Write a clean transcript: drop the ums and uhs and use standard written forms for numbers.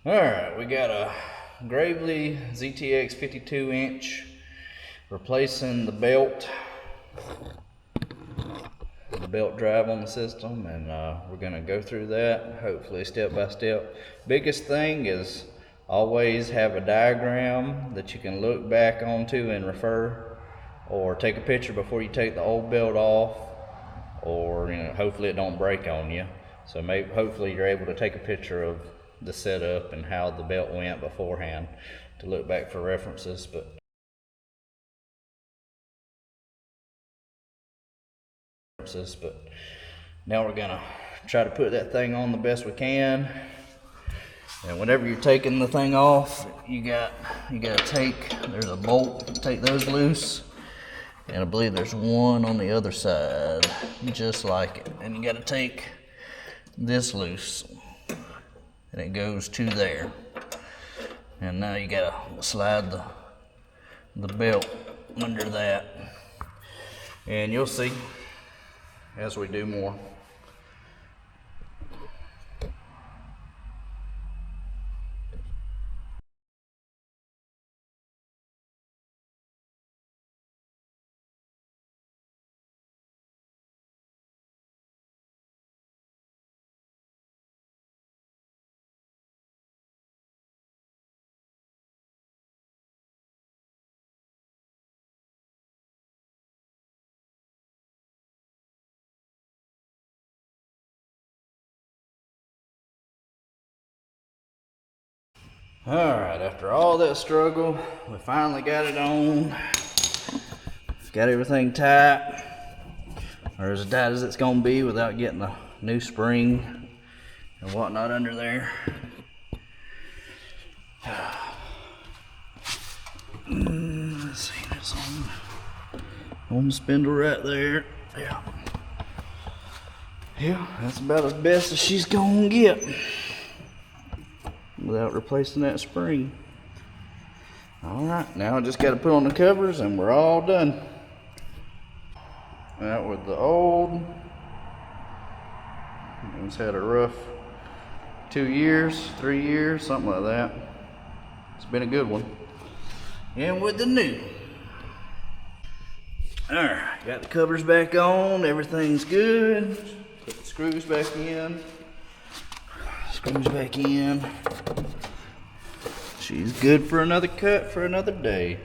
Alright, we got a Gravely ZTX 52-inch replacing the belt drive on the system, and we're going to go through that hopefully step by step. Biggest thing is always have a diagram that you can look back onto and refer, or take a picture before you take the old belt off, or hopefully it don't break on you. So hopefully you're able to take a picture of the setup and how the belt went beforehand to look back for references. But now we're gonna try to put that thing on the best we can. And whenever you're taking the thing off, you gotta take, there's a bolt, take those loose, and I believe there's one on the other side just like it, and you gotta take this loose, and it goes to there. And now you gotta slide the belt under that, and you'll see as we do more. Alright, after all that struggle, we finally got it on. Got everything tight, or as tight as it's gonna be without getting a new spring and whatnot under there. Let's see, that's on the spindle right there. Yeah, that's about as best as she's gonna get without replacing that spring. Alright, now I just got to put on the covers and we're all done. That was the old. It's had a rough 2 years, 3 years, something like that. It's been a good one. And with the new. Alright, got the covers back on, everything's good. Put the screws back in. Screws back in. She's good for another cut for another day.